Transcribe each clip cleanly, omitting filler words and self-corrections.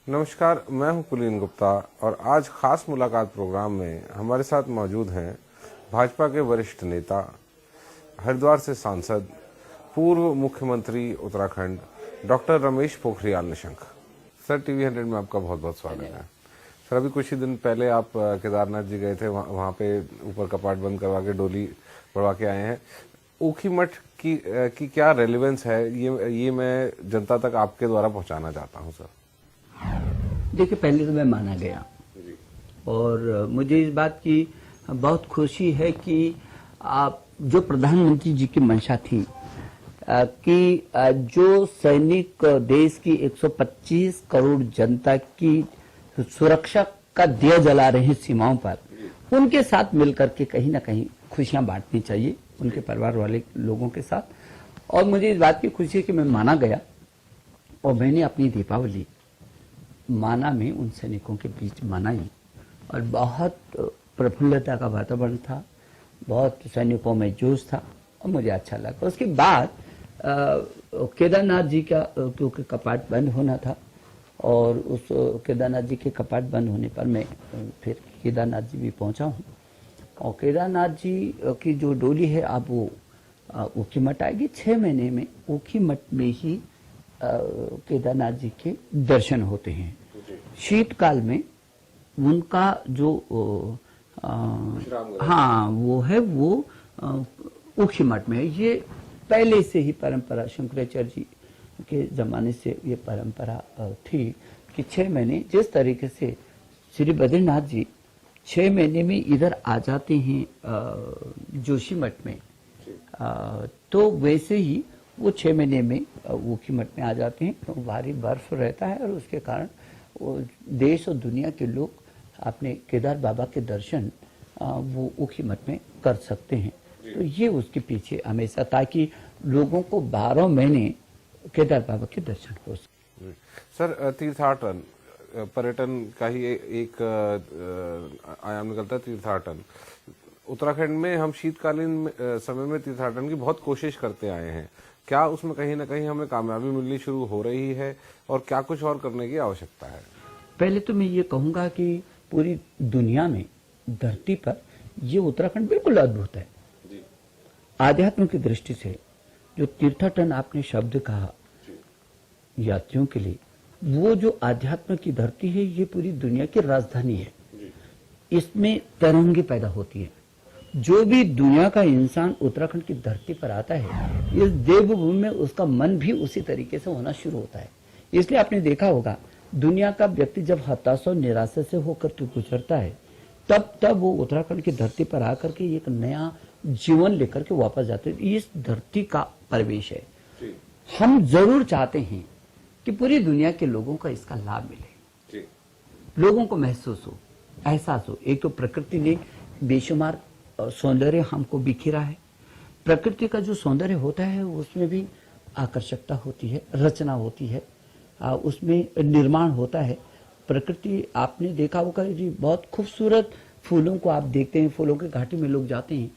नमस्कार, मैं हूं कुलीन गुप्ता और आज खास मुलाकात प्रोग्राम में हमारे साथ मौजूद हैं भाजपा के वरिष्ठ नेता, हरिद्वार से सांसद, पूर्व मुख्यमंत्री Uttarakhand doctor Ramesh Pokhriyal Nishank. Sir, TV 100 में आपका बहुत बहुत स्वागत है। सर, अभी कुछ ही दिन पहले आप केदारनाथ जी गए थे, वहाँ पे ऊपर कपाट बंद करवा के डोली बढ़वा के आए हैं। ऊखीमठ की क्या रेलेवेंस है, ये मैं जनता तक आपके द्वारा पहुँचाना चाहता हूँ सर। देखिए, पहले तो मैं माना गया और मुझे इस बात की बहुत खुशी है कि आप जो प्रधानमंत्री जी की मंशा थी कि जो सैनिक देश की 125 करोड़ जनता की सुरक्षा का दिया जला रहे हैं सीमाओं पर, उनके साथ मिलकर के कहीं ना कहीं खुशियां बांटनी चाहिए उनके परिवार वाले लोगों के साथ। और मुझे इस बात की खुशी है कि मैं माना गया और मैंने अपनी दीपावली माना में उन सैनिकों के बीच मनाई और बहुत प्रफुल्लता का वातावरण था, बहुत सैनिकों में जोश था और मुझे अच्छा लगा। उसके बाद केदारनाथ जी का क्योंकि कपाट बंद होना था और उस केदारनाथ जी के कपाट बंद होने पर मैं फिर केदारनाथ जी भी पहुंचा हूं और केदारनाथ जी की जो डोली है अब वो ऊखीमठ आएगी। 6 महीने में ऊखीमठ में ही केदारनाथ जी के दर्शन होते हैं। शीतकाल में उनका जो वो है वो ऊखीमठ में है। ये पहले से ही परंपरा, शंकराचार्य जी के जमाने से ये परंपरा थी कि 6 महीने, जिस तरीके से श्री बद्रीनाथ जी 6 महीने में इधर आ जाते हैं जोशीमठ में, तो वैसे ही वो 6 महीने में ऊखीमठ में आ जाते हैं। तो भारी बर्फ रहता है और उसके कारण वो देश और दुनिया के लोग अपने केदार बाबा के दर्शन वो ऊखीमठ में कर सकते हैं। तो ये उसके पीछे हमेशा, ताकि लोगों को 12 महीने केदार बाबा के दर्शन हो सके। सर, तीर्थाटन पर्यटन का ही एक आयाम निकलता है, तीर्थाटन। उत्तराखंड में हम शीतकालीन समय में तीर्थाटन की बहुत कोशिश करते आए हैं। क्या उसमें कहीं ना कहीं हमें कामयाबी मिलनी शुरू हो रही है और क्या कुछ और करने की आवश्यकता है? पहले तो मैं ये कहूंगा कि पूरी दुनिया में, धरती पर ये उत्तराखंड बिल्कुल अद्भुत है। आध्यात्म की दृष्टि से जो तीर्थाटन आपने शब्द कहा यात्रियों के लिए, वो जो आध्यात्म की धरती है, ये पूरी दुनिया की राजधानी है। इसमें तरंगे पैदा होती है। जो भी दुनिया का इंसान उत्तराखंड की धरती पर आता है, इस देवभूमि में उसका मन भी उसी तरीके से होना शुरू होता है। इसलिए आपने देखा होगा, दुनिया का व्यक्ति जब हताशा और निराशा से होकर के गुजरता है, तब वो उत्तराखंड की धरती पर आकर के एक नया जीवन लेकर के वापस जाते हैं। इस धरती का परिवेश है। हम जरूर चाहते हैं कि पूरी दुनिया के लोगों को इसका लाभ मिले, लोगों को महसूस हो, एहसास हो। एक तो प्रकृति ने बेशुमार सौंदर्य हमको बिखेरा है। प्रकृति का जो सौंदर्य होता है उसमें भी आकर्षकता होती है, रचना होती है, उसमें निर्माण होता है। प्रकृति, आपने देखा होगा जी, बहुत खूबसूरत फूलों को आप देखते हैं, फूलों की घाटी में लोग जाते हैं,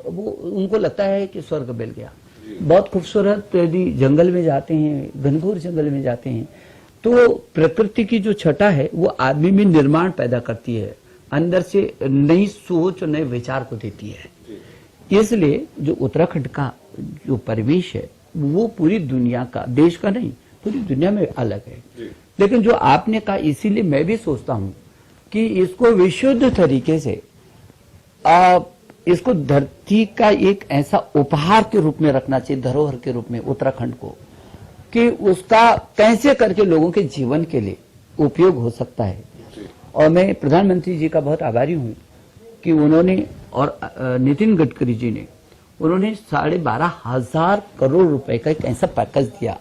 वो उनको लगता है कि स्वर्ग मिल गया। बहुत खूबसूरत यदि जंगल में जाते हैं, घनघोर जंगल में जाते हैं, तो प्रकृति की जो छटा है वो आदमी में निर्माण पैदा करती है, अंदर से नई सोच और नए विचार को देती है। इसलिए जो उत्तराखंड का जो परिवेश है वो पूरी दुनिया का, देश का नहीं, पूरी दुनिया में अलग है। लेकिन जो आपने कहा, इसीलिए मैं भी सोचता हूं कि इसको विशुद्ध तरीके से इसको धरती का एक ऐसा उपहार के रूप में रखना चाहिए, धरोहर के रूप में उत्तराखंड को, कि उसका कैसे करके लोगों के जीवन के लिए उपयोग हो सकता है। और मैं प्रधानमंत्री जी का बहुत आभारी हूं कि उन्होंने, और नितिन गडकरी जी ने, उन्होंने 12,500 करोड़ रुपए का एक ऐसा पैकेज दिया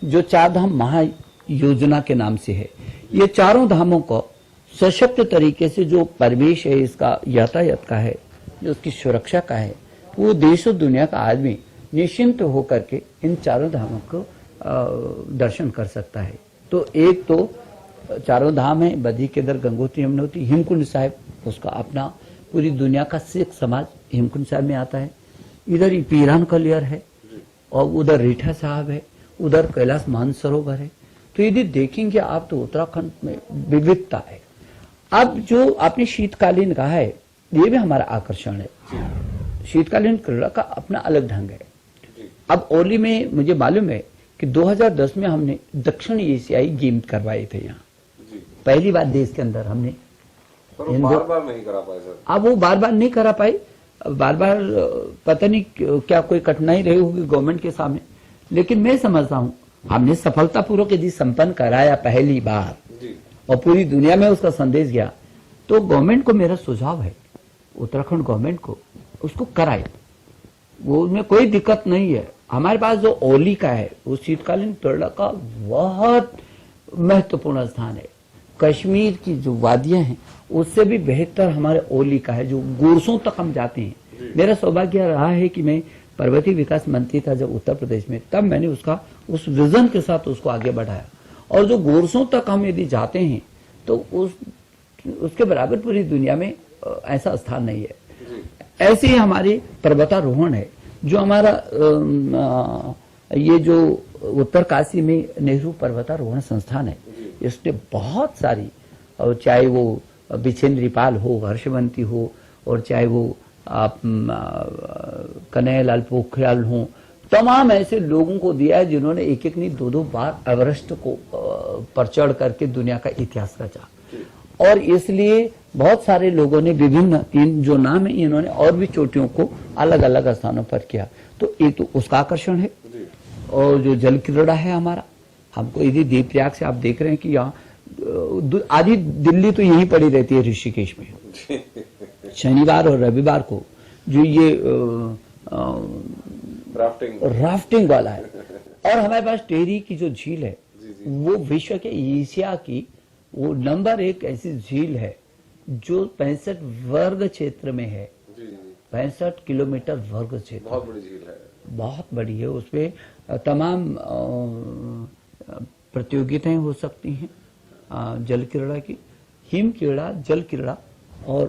जो 4 धाम महायोजना के नाम से है। ये चारों धामों को सशक्त तरीके से जो परिवेश है इसका, यातायात का है, जो उसकी सुरक्षा का है, वो देश और दुनिया का आदमी निश्चिंत होकर के इन चारों धामों को दर्शन कर सकता है। तो एक तो चारों धाम है, बद्री, केदार, गंगोत्री, यमुनोत्री, हेमकुंड साहिब, उसका अपना पूरी दुनिया का सिख समाज हेमकुंड साहिब में आता है। इधर ही पीरान कलियर है और उधर रीठा साहब है, उधर कैलाश मानसरोवर है। तो यदि देखेंगे आप तो उत्तराखंड में विविधता है। अब जो आपने शीतकालीन कहा है, ये भी हमारा आकर्षण है। शीतकालीन क्रीड़ा का अपना अलग ढंग है। अब ओली में मुझे मालूम है कि 2010 में हमने दक्षिण एशियाई गेम करवाए थे यहाँ, पहली बार देश के अंदर हमने। पर वो बार-बार नहीं करा पाए सर। अब वो बार-बार नहीं करा पाए, बार-बार पता नहीं क्या कोई कठिनाई रही होगी गवर्नमेंट के सामने, लेकिन मैं समझता हूँ हमने सफलतापूर्वक यदि संपन्न कराया पहली बार और पूरी दुनिया में उसका संदेश गया, तो गवर्नमेंट को मेरा सुझाव है, उत्तराखंड गवर्नमेंट को उसको कराए, वो उसमें कोई दिक्कत नहीं है। हमारे पास जो ओली का है वो शीतकालीन क्रीड़ा का बहुत महत्वपूर्ण स्थान है। कश्मीर की जो वादियां हैं उससे भी बेहतर हमारे ओली का है, जो गोरसों तक हम जाते हैं। मेरा सौभाग्य रहा है कि मैं पर्वतीय विकास मंत्री था जब उत्तर प्रदेश में, तब मैंने उसका उस विजन के साथ उसको आगे बढ़ाया। और जो गोरसों तक हम यदि जाते हैं तो उसके बराबर पूरी दुनिया में ऐसा स्थान नहीं है। ऐसे ही हमारी पर्वतारोहण है, जो हमारा ये जो उत्तरकाशी में नेहरू पर्वतारोहण संस्थान है, इसने बहुत सारी, चाहे वो बिछेंद्रीपाल हो, हर्षवंती हो, और चाहे वो आप कन्हैयालाल पोखरियाल हो, तमाम ऐसे लोगों को दिया है जिन्होंने एक एक नहीं दो बार एवरेस्ट को पर चढ़ करके दुनिया का इतिहास रचा। और इसलिए बहुत सारे लोगों ने विभिन्न इन जो नाम है इन्होंने और भी चोटियों को अलग अलग स्थानों पर किया। तो एक तो उसका आकर्षण है। और जो जल क्रीड़ा है हमारा, हमको यदि देवप्रयाग से आप देख रहे हैं कि यहाँ आधी दिल्ली तो यहीं पड़ी रहती है ऋषिकेश में। शनिवार और रविवार को जो ये राफ्टिंग वाला है। और हमारे पास टेहरी की जो झील है वो विश्व के एशिया की वो नंबर 1 ऐसी झील है जो 65 वर्ग क्षेत्र में है। 65 किलोमीटर वर्ग क्षेत्र, बहुत बड़ी झील है, बहुत बड़ी है। उसपे तमाम प्रतियोगिताएं हो सकती हैं जल क्रीड़ा की, हिम क्रीड़ा, जल क्रीड़ा और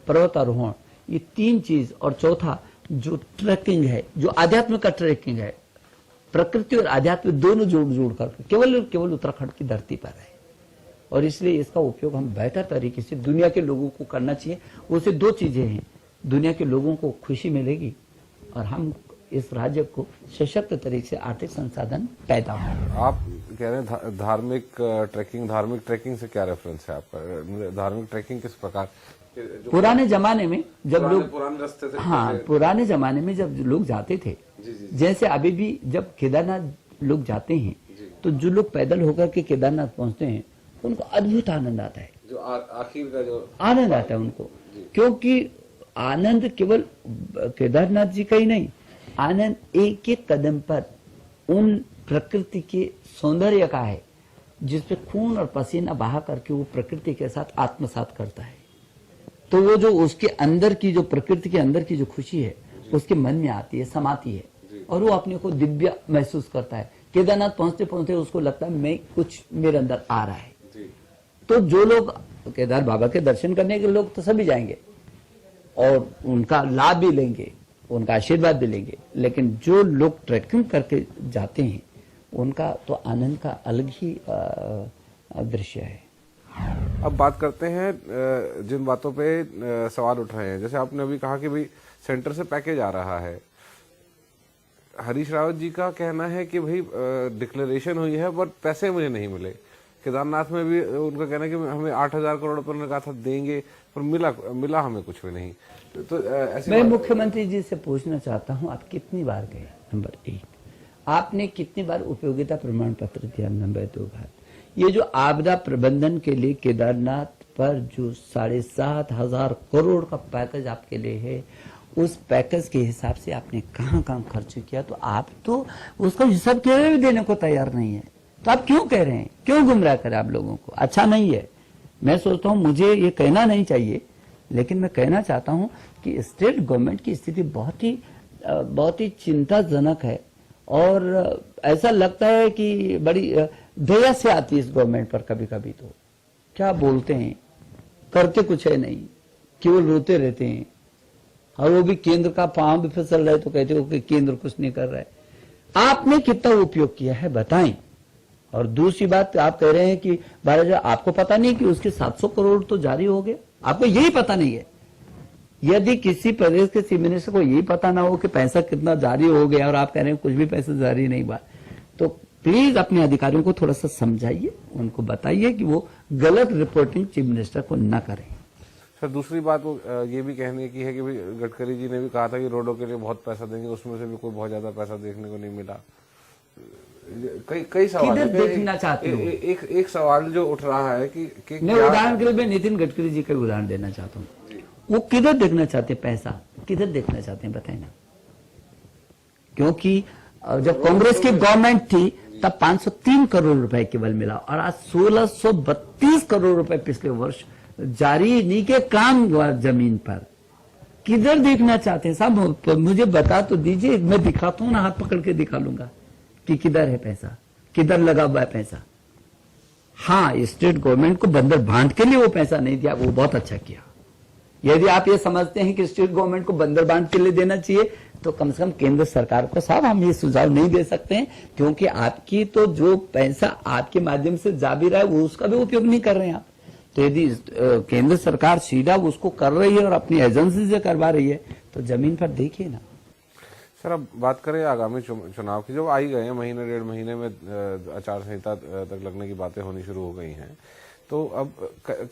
पर्वतारोहण, ये 3 चीज। और चौथा जो ट्रैकिंग है, जो आध्यात्म का ट्रैकिंग है, प्रकृति और आध्यात्म दोनों जोड़ कर केवल उत्तराखंड की धरती पर है। और इसलिए इसका उपयोग हम बेहतर तरीके से दुनिया के लोगों को करना चाहिए। उससे 2 चीजें हैं, दुनिया के लोगों को खुशी मिलेगी और हम इस राज्य को सशक्त तरीके से आर्थिक संसाधन पैदा हो। आप कह रहे हैं धार्मिक ट्रैकिंग से क्या रेफरेंस है आपका? धार्मिक ट्रैकिंग किस प्रकार? पुराने जमाने में जब लोग पुराने रास्ते से, हाँ, पुराने जमाने में जब लोग जाते थे, जैसे अभी भी जब केदारनाथ लोग जाते हैं तो जो लोग पैदल होकर के केदारनाथ पहुंचते हैं उनको अद्भुत आनंद आता है। जो आखिर का जो आनंद आता है उनको, क्योंकि आनंद केवल केदारनाथ जी का ही नहीं, आनंद एक एक कदम पर उन प्रकृति के सौंदर्य का है जिसपे खून और पसीना बहा करके वो प्रकृति के साथ आत्मसात करता है। तो वो जो उसके अंदर की जो प्रकृति के अंदर की जो खुशी है उसके मन में आती है, समाती है, और वो अपने को दिव्य महसूस करता है। केदारनाथ पहुंचते पहुंचते उसको लगता है मैं कुछ मेरे अंदर आ रहा है। तो जो लोग केदार बाबा के दर्शन करने के लोग तो सभी जाएंगे और उनका लाभ भी लेंगे, उनका आशीर्वाद भी लेंगे, लेकिन जो लोग ट्रैकिंग करके जाते हैं उनका तो आनंद का अलग ही दृश्य है। अब बात करते हैं जिन बातों पे सवाल उठ रहे हैं, जैसे आपने अभी कहा कि भाई सेंटर से पैकेज आ रहा है। हरीश रावत जी का कहना है कि भाई डिक्लेरेशन हुई है पर पैसे मुझे नहीं मिले। केदारनाथ में भी उनका कहना है कि हमें 8,000 करोड़ रुपए ने कहा था देंगे, पर मिला हमें कुछ भी नहीं। तो ऐसे मैं मुख्यमंत्री जी से पूछना चाहता हूं, आप कितनी बार गए? नंबर 1, आपने कितनी बार उपयोगिता प्रमाण पत्र दिया? नंबर 2 बार। ये जो आपदा प्रबंधन के लिए केदारनाथ पर जो 7,500 करोड़ का पैकेज आपके लिए है, उस पैकेज के हिसाब से आपने कहां खर्च किया? तो आप तो उसका हिसाब भी देने को तैयार नहीं है, तो आप क्यों कह रहे हैं? क्यों गुमराह करें आप लोगों को? अच्छा नहीं है। मैं सोचता हूं मुझे ये कहना नहीं चाहिए, लेकिन मैं कहना चाहता हूं कि स्टेट गवर्नमेंट की स्थिति बहुत ही चिंताजनक है। और ऐसा लगता है कि बड़ी दया से आती है इस गवर्नमेंट पर कभी कभी। तो क्या बोलते हैं, करते कुछ है नहीं, केवल रोते रहते हैं। और वो भी केंद्र का पांव भी फिसल रहे तो कहते हो कि केंद्र कुछ नहीं कर रहा है। आपने कितना उपयोग किया है बताएं, और दूसरी बात आप कह रहे हैं कि 12,000, आपको पता नहीं कि उसके 700 करोड़ तो जारी हो गए, आपको यही पता नहीं है। यदि किसी प्रदेश के चीफ मिनिस्टर को यही पता ना हो कि पैसा कितना जारी हो गया और आप कह रहे हैं कुछ भी पैसा जारी नहीं हुआ, तो प्लीज अपने अधिकारियों को थोड़ा सा समझाइए, उनको बताइए कि वो गलत रिपोर्टिंग चीफ मिनिस्टर को न करें। सर दूसरी बात वो ये भी कहने की है कि भाई गडकरी जी ने भी कहा था कि रोडों के लिए बहुत पैसा देंगे, उसमें से भी कोई बहुत ज्यादा पैसा देखने को नहीं मिला। कई सवाल किधर देखना चाहते हो? एक सवाल जो उठ रहा है कि मैं उदाहरण के लिए मैं नितिन गडकरी जी का उदाहरण देना चाहता हूँ। वो किधर देखना चाहते पैसा, किधर देखना चाहते हैं बताए ना। क्योंकि जब कांग्रेस की गवर्नमेंट थी तब 503 करोड़ रुपए केवल मिला और आज 1632 करोड़ रुपए पिछले वर्ष जारी नहीं के काम हुआ जमीन पर। किधर देखना चाहते हैं साहब, मुझे बता तो दीजिए, मैं दिखाता हूं ना, हाथ पकड़ के दिखा लूंगा कि किधर है पैसा, किधर लगा हुआ है पैसा। हाँ, स्टेट गवर्नमेंट को बंदर बांध के लिए वो पैसा नहीं दिया, वो बहुत अच्छा किया। यदि आप ये समझते हैं कि स्टेट गवर्नमेंट को बंदर बांध के लिए देना चाहिए तो कम से कम केंद्र सरकार को साहब हम ये सुझाव नहीं दे सकते हैं, क्योंकि आपकी तो जो पैसा आपके माध्यम से जा भी रहा है वो उसका भी उपयोग नहीं कर रहे हैं आप। तो यदि केंद्र सरकार सीधा उसको कर रही है और अपनी एजेंसी से करवा रही है तो जमीन पर देखिए ना। सर अब बात करें आगामी चुनाव की, जो आई गए हैं महीने डेढ़ महीने में आचार संहिता तक लगने की बातें होनी शुरू हो गई हैं, तो अब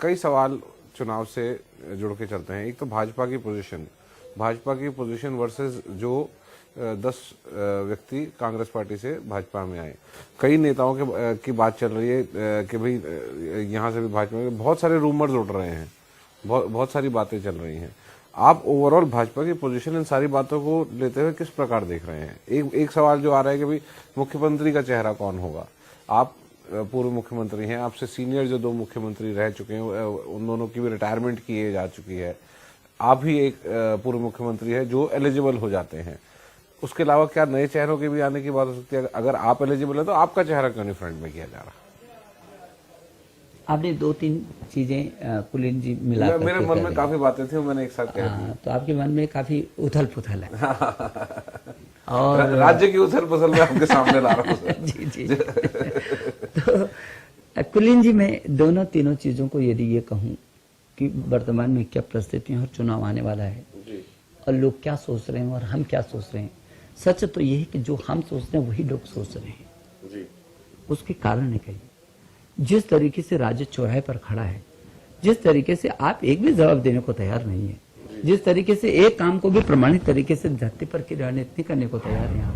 कई सवाल चुनाव से जुड़ के चलते हैं। एक तो भाजपा की पोजीशन वर्सेस जो 10 व्यक्ति कांग्रेस पार्टी से भाजपा में आए। कई नेताओं की बात चल रही है कि भाई यहाँ से भी भाजपा में बहुत सारे रूमर्स उठ रहे हैं, बहुत सारी बातें चल रही हैं। आप ओवरऑल भाजपा की पोजीशन इन सारी बातों को लेते हुए किस प्रकार देख रहे हैं? एक सवाल जो आ रहा है कि भाई मुख्यमंत्री का चेहरा कौन होगा? आप पूर्व मुख्यमंत्री हैं, आपसे सीनियर जो 2 मुख्यमंत्री रह चुके हैं उन दोनों की भी रिटायरमेंट की जा चुकी है। आप ही एक पूर्व मुख्यमंत्री है जो एलिजिबल हो जाते हैं। उसके अलावा क्या नए चेहरों के भी आने की बात हो सकती है? अगर आप एलिजिबल है तो आपका चेहरा क्यों नहीं फ्रंट में किया जा रहा? आपने 2-3 चीजें कुलीन जी मिला मेरे मन में काफी बातें थी, मैंने एक साथ कह दी। तो आपके मन में काफी उथल पुथल है और राज्य की उथल पुथल में आपके सामने ला रहा हूँ। जी जी तो कुलीन जी मैं दोनों तीनों चीजों को यदि ये कहूं कि वर्तमान में क्या परिस्थितियां और चुनाव आने वाला है और लोग क्या सोच रहे हैं और हम क्या सोच रहे हैं, सच तो ये है कि जो हम सोच रहे हैं वही लोग सोच रहे हैं। उसके कारण है कहीं जिस तरीके से राज्य चौराहे पर खड़ा है, जिस तरीके से आप एक भी जवाब देने को तैयार नहीं है, जिस तरीके से एक काम को भी प्रमाणित तरीके से धरती पर की रणनीति करने को तैयार नहीं आप,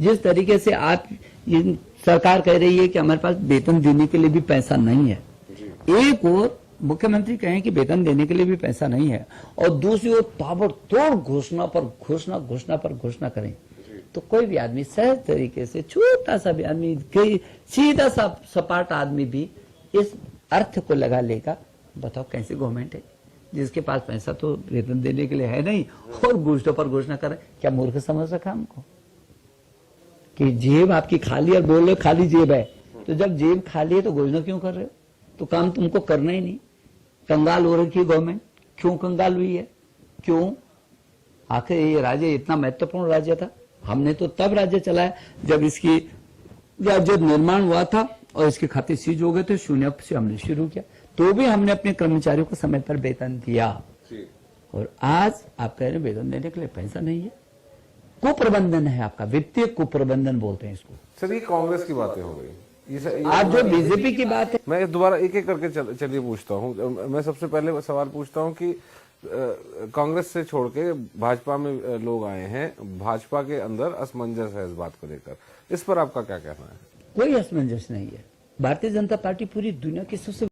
जिस तरीके से आप ये सरकार कह रही है कि हमारे पास वेतन देने के लिए भी पैसा नहीं है, एक और मुख्यमंत्री कहें कि वेतन देने के लिए भी पैसा नहीं है और दूसरी ओर ताबड़तोड़ घोषणा पर घोषणा करें, तो कोई भी आदमी सहज तरीके से, छोटा सा भी आदमी, सीधा सा सपाट आदमी भी इस अर्थ को लगा लेगा। बताओ कैसी गवर्नमेंट है जिसके पास पैसा तो वेतन देने के लिए है नहीं और घोषणा पर घोषणा कर रहे? क्या मूर्ख समझ रखा हमको कि जेब आपकी खाली और बोल रहे खाली जेब है? तो जब जेब खाली है तो घोषणा क्यों कर रहे हो? तो काम तुमको करना ही नहीं। कंगाल हो रखी है गवर्नमेंट, क्यों कंगाल हुई है? क्यों? आखिर ये राज्य इतना महत्वपूर्ण राज्य था, हमने तो तब राज्य चलाया जब इसकी राज्य निर्माण हुआ था और इसके खाते सीज हो गए थे, शून्य से हमने शुरू किया, तो भी हमने अपने कर्मचारियों को समय पर वेतन दिया। और आज आप कह रहे हैं वेतन देने के लिए पैसा नहीं है। कुप्रबंधन है आपका, वित्तीय कुप्रबंधन बोलते हैं इसको। सर ये कांग्रेस की बातें हो गई, आज जो बीजेपी की बात है, मैं दोबारा एक एक करके चलिए पूछता हूँ। मैं सबसे पहले सवाल पूछता हूँ कि कांग्रेस से छोड़ के भाजपा में लोग आए हैं, भाजपा के अंदर असमंजस है इस बात को लेकर, इस पर आपका क्या कहना है? कोई असमंजस नहीं है। भारतीय जनता पार्टी पूरी दुनिया की सबसे